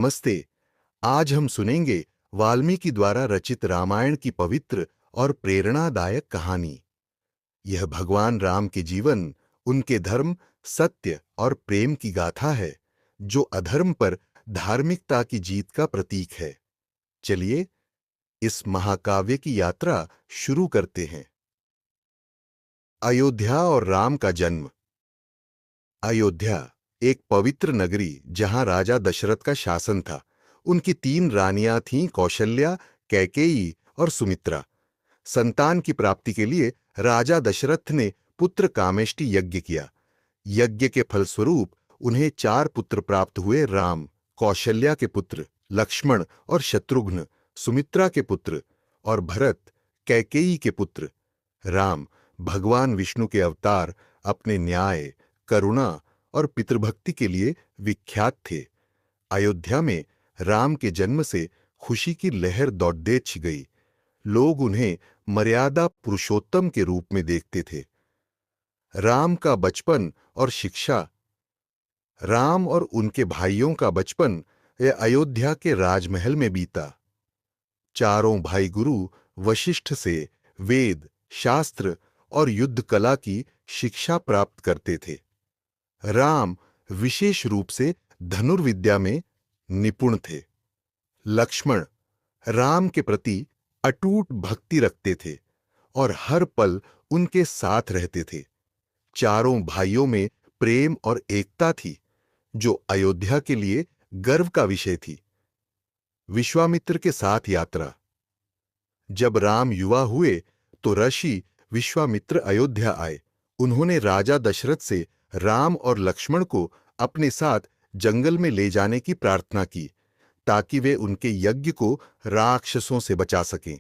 नमस्ते। आज हम सुनेंगे वाल्मीकि द्वारा रचित रामायण की पवित्र और प्रेरणादायक कहानी। यह भगवान राम के जीवन, उनके धर्म, सत्य और प्रेम की गाथा है, जो अधर्म पर धार्मिकता की जीत का प्रतीक है। चलिए इस महाकाव्य की यात्रा शुरू करते हैं। अयोध्या और राम का जन्म। अयोध्या एक पवित्र नगरी जहां राजा दशरथ का शासन था। उनकी 3 रानियां थीं, कौशल्या, कैकेयी और सुमित्रा। संतान की प्राप्ति के लिए राजा दशरथ ने पुत्र कामेष्टि यज्ञ किया। यज्ञ के फलस्वरूप उन्हें 4 पुत्र प्राप्त हुए: राम, कौशल्या के पुत्र, लक्ष्मण और शत्रुघ्न, सुमित्रा के पुत्र, और भरत, कैकेयी के पुत्र। राम भगवान विष्णु के अवतार, अपने न्याय, करुणा और पितृभक्ति के लिए विख्यात थे। अयोध्या में राम के जन्म से खुशी की लहर दौड़ छी गई। लोग उन्हें मर्यादा पुरुषोत्तम के रूप में देखते थे। राम का बचपन और शिक्षा। राम और उनके भाइयों का बचपन यह अयोध्या के राजमहल में बीता। चारों भाई गुरु वशिष्ठ से वेद, शास्त्र और युद्ध कला की शिक्षा प्राप्त करते थे। राम विशेष रूप से धनुर्विद्या में निपुण थे। लक्ष्मण राम के प्रति अटूट भक्ति रखते थे और हर पल उनके साथ रहते थे। चारों भाइयों में प्रेम और एकता थी, जो अयोध्या के लिए गर्व का विषय थी। विश्वामित्र के साथ यात्रा। जब राम युवा हुए तो ऋषि विश्वामित्र अयोध्या आए। उन्होंने राजा दशरथ से राम और लक्ष्मण को अपने साथ जंगल में ले जाने की प्रार्थना की, ताकि वे उनके यज्ञ को राक्षसों से बचा सकें।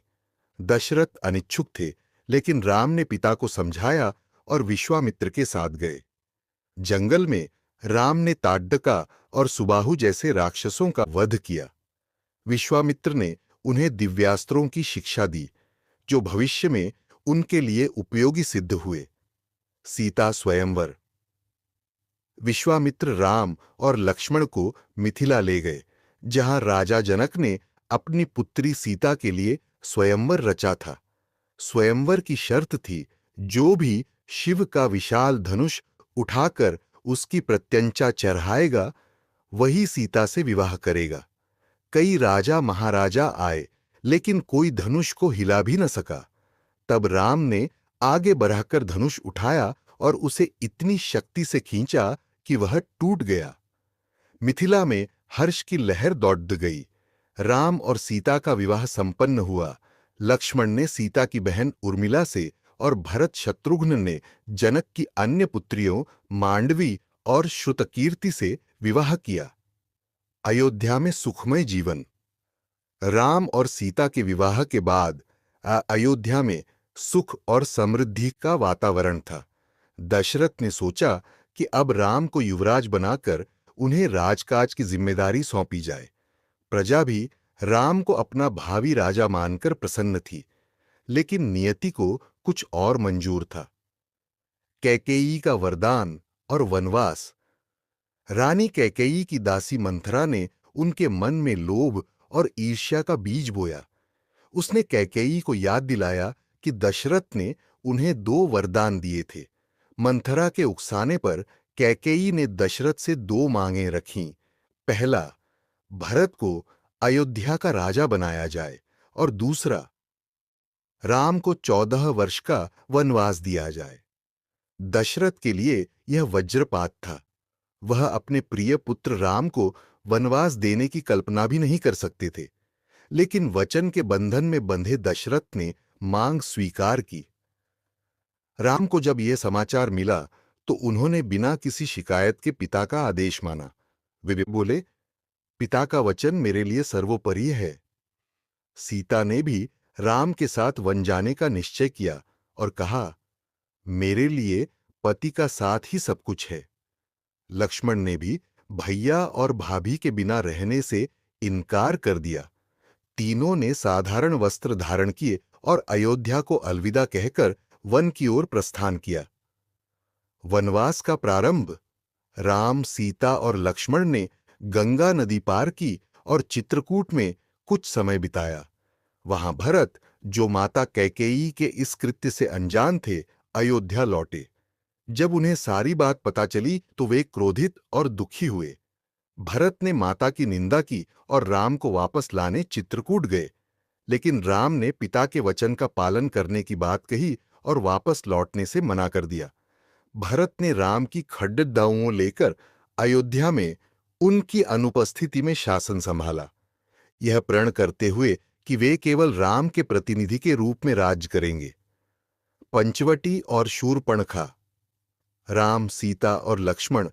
दशरथ अनिच्छुक थे, लेकिन राम ने पिता को समझाया और विश्वामित्र के साथ गए। जंगल में राम ने ताड्डका और सुबाहु जैसे राक्षसों का वध किया। विश्वामित्र ने उन्हें दिव्यास्त्रों की शिक्षा दी, जो भविष्य में उनके लिए उपयोगी सिद्ध हुए। सीता स्वयंवर। विश्वामित्र राम और लक्ष्मण को मिथिला ले गए, जहां राजा जनक ने अपनी पुत्री सीता के लिए स्वयंवर रचा था। स्वयंवर की शर्त थी, जो भी शिव का विशाल धनुष उठाकर उसकी प्रत्यंचा चढ़ाएगा, वही सीता से विवाह करेगा। कई राजा महाराजा आए, लेकिन कोई धनुष को हिला भी न सका। तब राम ने आगे बढ़ाकर धनुष उठाया और उसे इतनी शक्ति से खींचा कि वह टूट गया। मिथिला में हर्ष की लहर दौड़ गई। राम और सीता का विवाह संपन्न हुआ। लक्ष्मण ने सीता की बहन उर्मिला से और भरत शत्रुघ्न ने जनक की अन्य पुत्रियों मांडवी और श्रुतकीर्ति से विवाह किया। अयोध्या में सुखमय जीवन। राम और सीता के विवाह के बाद अयोध्या में सुख और समृद्धि का वातावरण था। दशरथ ने सोचा कि अब राम को युवराज बनाकर उन्हें राजकाज की जिम्मेदारी सौंपी जाए। प्रजा भी राम को अपना भावी राजा मानकर प्रसन्न थी, लेकिन नियति को कुछ और मंजूर था। कैकेयी का वरदान और वनवास। रानी कैकेयी की दासी मंथरा ने उनके मन में लोभ और ईर्ष्या का बीज बोया। उसने कैकेयी को याद दिलाया कि दशरथ ने उन्हें 2 वरदान दिए थे। मंथरा के उकसाने पर कैकेयी ने दशरथ से 2 मांगें रखीं। पहला, भरत को अयोध्या का राजा बनाया जाए, और दूसरा, राम को 14 वर्ष का वनवास दिया जाए। दशरथ के लिए यह वज्रपात था। वह अपने प्रिय पुत्र राम को वनवास देने की कल्पना भी नहीं कर सकते थे, लेकिन वचन के बंधन में बंधे दशरथ ने मांग स्वीकार की। राम को जब यह समाचार मिला तो उन्होंने बिना किसी शिकायत के पिता का आदेश माना। वे बोले, पिता का वचन मेरे लिए सर्वोपरि है। सीता ने भी राम के साथ वन जाने का निश्चय किया और कहा, मेरे लिए पति का साथ ही सब कुछ है। लक्ष्मण ने भी भैया और भाभी के बिना रहने से इनकार कर दिया। तीनों ने साधारण वस्त्र धारण किए और अयोध्या को अलविदा कहकर वन की ओर प्रस्थान किया। वनवास का प्रारंभ। राम, सीता और लक्ष्मण ने गंगा नदी पार की और चित्रकूट में कुछ समय बिताया। वहां भरत, जो माता कैकेयी के इस कृत्य से अनजान थे, अयोध्या लौटे। जब उन्हें सारी बात पता चली तो वे क्रोधित और दुखी हुए। भरत ने माता की निंदा की और राम को वापस लाने चित्रकूट गए, लेकिन राम ने पिता के वचन का पालन करने की बात कही और वापस लौटने से मना कर दिया। भरत ने राम की खड्ड दांवों लेकर अयोध्या में उनकी अनुपस्थिति में शासन संभाला, यह प्रण करते हुए कि वे केवल राम के प्रतिनिधि के रूप में राज्य करेंगे। पंचवटी और शूरपणखा। राम, सीता और लक्ष्मण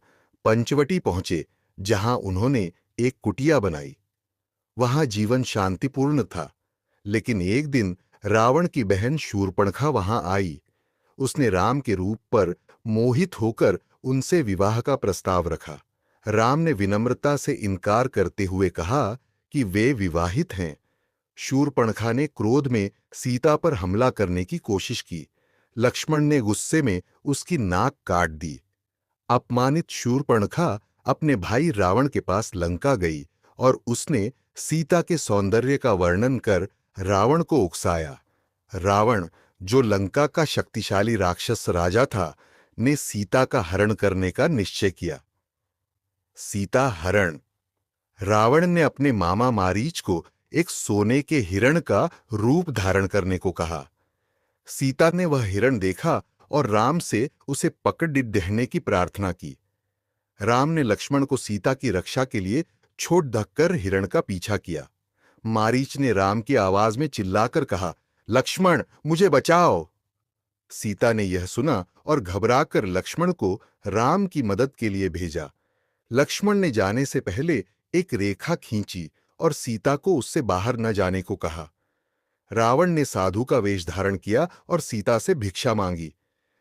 पंचवटी पहुंचे, जहां उन्होंने एक कुटिया बनाई। वहां जीवन शांतिपूर्ण था, लेकिन एक दिन रावण की बहन शूरपणखा वहां आई। उसने राम के रूप पर मोहित होकर उनसे विवाह का प्रस्ताव रखा। राम ने विनम्रता से इनकार करते हुए कहा कि वे विवाहित हैं। शूरपणखा ने क्रोध में सीता पर हमला करने की कोशिश की। लक्ष्मण ने गुस्से में उसकी नाक काट दी। अपमानित शूरपणखा अपने भाई रावण के पास लंका गई और उसने सीता के सौंदर्य का वर्णन कर रावण को उकसाया। रावण, जो लंका का शक्तिशाली राक्षस राजा था, ने सीता का हरण करने का निश्चय किया। सीता हरण। रावण ने अपने मामा मारीच को एक सोने के हिरण का रूप धारण करने को कहा। सीता ने वह हिरण देखा और राम से उसे पकड़ देने की प्रार्थना की। राम ने लक्ष्मण को सीता की रक्षा के लिए छोड़ धक्कर हिरण का पीछा किया। मारीच ने राम की आवाज में चिल्लाकर कहा, लक्ष्मण, मुझे बचाओ। सीता ने यह सुना और घबराकर लक्ष्मण को राम की मदद के लिए भेजा। लक्ष्मण ने जाने से पहले एक रेखा खींची और सीता को उससे बाहर न जाने को कहा। रावण ने साधु का वेश धारण किया और सीता से भिक्षा मांगी।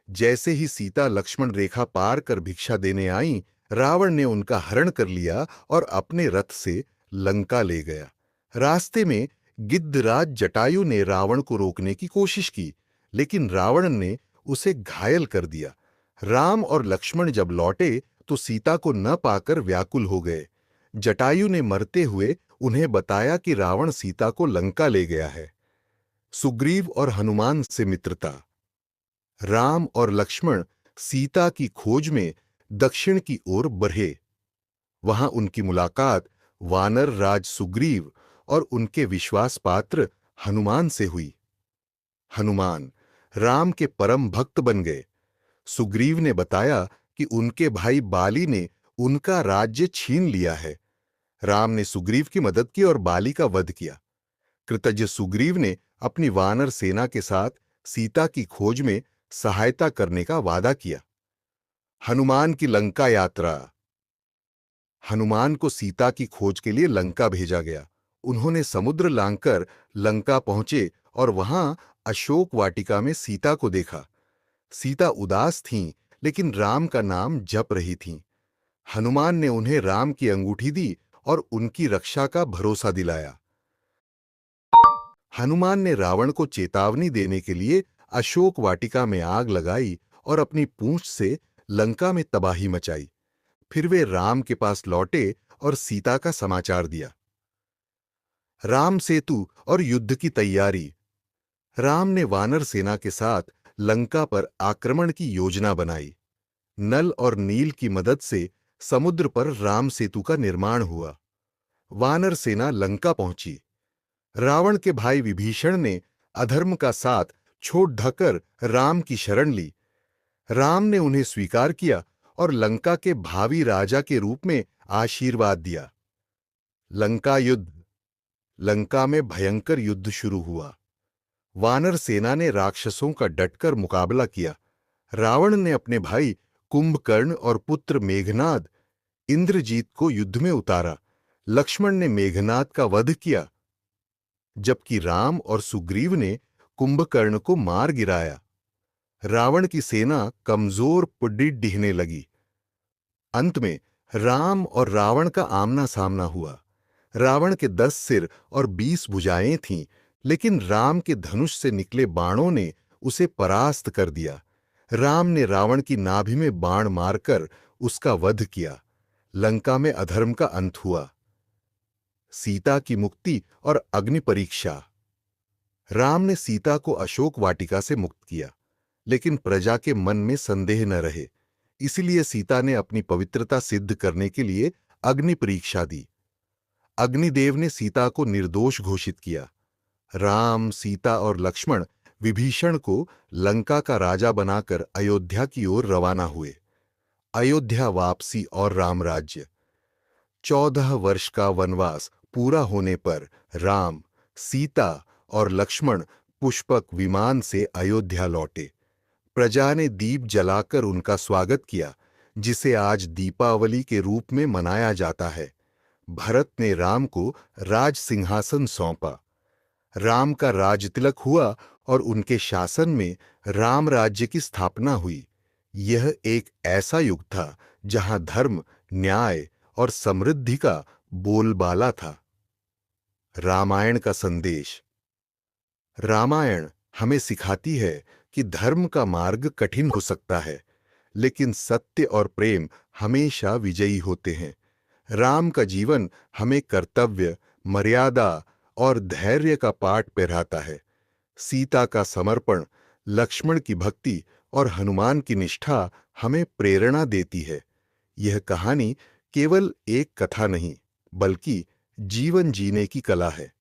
जैसे ही सीता लक्ष्मण रेखा पार कर भिक्षा देने आई, रावण ने उनका हरण कर लिया और अपने रथ से लंका ले गया। रास्ते में गिद्धराज जटायु ने रावण को रोकने की कोशिश की, लेकिन रावण ने उसे घायल कर दिया। राम और लक्ष्मण जब लौटे तो सीता को न पाकर व्याकुल हो गए। जटायु ने मरते हुए उन्हें बताया कि रावण सीता को लंका ले गया है। सुग्रीव और हनुमान से मित्रता। राम और लक्ष्मण सीता की खोज में दक्षिण की ओर बढ़े। वहां उनकी मुलाकात वानर राज सुग्रीव और उनके विश्वास पात्र हनुमान से हुई। हनुमान राम के परम भक्त बन गए। सुग्रीव ने बताया कि उनके भाई बाली ने उनका राज्य छीन लिया है। राम ने सुग्रीव की मदद की और बाली का वध किया। कृतज्ञ सुग्रीव ने अपनी वानर सेना के साथ सीता की खोज में सहायता करने का वादा किया। हनुमान की लंका यात्रा। हनुमान को सीता की खोज के लिए लंका भेजा गया। उन्होंने समुद्र लांघकर लंका पहुंचे और वहां अशोक वाटिका में सीता को देखा। सीता उदास थीं, लेकिन राम का नाम जप रही थीं। हनुमान ने उन्हें राम की अंगूठी दी और उनकी रक्षा का भरोसा दिलाया। हनुमान ने रावण को चेतावनी देने के लिए अशोक वाटिका में आग लगाई और अपनी पूंछ से लंका में तबाही मचाई। फिर वे राम के पास लौटे और सीता का समाचार दिया। राम सेतु और युद्ध की तैयारी। राम ने वानर सेना के साथ लंका पर आक्रमण की योजना बनाई। नल और नील की मदद से समुद्र पर राम सेतु का निर्माण हुआ। वानर सेना लंका पहुंची। रावण के भाई विभीषण ने अधर्म का साथ छोड़ ढकर राम की शरण ली। राम ने उन्हें स्वीकार किया और लंका के भावी राजा के रूप में आशीर्वाद दिया। लंका युद्ध। लंका में भयंकर युद्ध शुरू हुआ। वानर सेना ने राक्षसों का डटकर मुकाबला किया। रावण ने अपने भाई कुंभकर्ण और पुत्र मेघनाद इंद्रजीत को युद्ध में उतारा। लक्ष्मण ने मेघनाद का वध किया, जबकि राम और सुग्रीव ने कुंभकर्ण को मार गिराया। रावण की सेना कमजोर पड़ी डिहने लगी। अंत में राम और रावण का आमना सामना हुआ। रावण के 10 सिर और 20 भुजाएं थीं, लेकिन राम के धनुष से निकले बाणों ने उसे परास्त कर दिया। राम ने रावण की नाभि में बाण मारकर उसका वध किया। लंका में अधर्म का अंत हुआ। सीता की मुक्ति और अग्नि परीक्षा। राम ने सीता को अशोक वाटिका से मुक्त किया, लेकिन प्रजा के मन में संदेह न रहे। इसलिए सीता ने अपनी पवित्रता सिद्ध करने के लिए अग्नि परीक्षा दी। अग्निदेव ने सीता को निर्दोष घोषित किया। राम, सीता और लक्ष्मण विभीषण को लंका का राजा बनाकर अयोध्या की ओर रवाना हुए। अयोध्या वापसी और रामराज्य। 14 वर्ष का वनवास पूरा होने पर राम, सीता और लक्ष्मण पुष्पक विमान से अयोध्या लौटे। प्रजा ने दीप जलाकर उनका स्वागत किया, जिसे आज दीपावली के रूप में मनाया जाता है। भरत ने राम को राज सिंहासन सौंपा। राम का राजतिलक हुआ और उनके शासन में राम राज्य की स्थापना हुई। यह एक ऐसा युग था जहां धर्म, न्याय और समृद्धि का बोलबाला था। रामायण का संदेश। रामायण हमें सिखाती है कि धर्म का मार्ग कठिन हो सकता है, लेकिन सत्य और प्रेम हमेशा विजयी होते हैं। राम का जीवन हमें कर्तव्य, मर्यादा और धैर्य का पाठ पहराता है। सीता का समर्पण, लक्ष्मण की भक्ति और हनुमान की निष्ठा हमें प्रेरणा देती है। यह कहानी केवल एक कथा नहीं, बल्कि जीवन जीने की कला है।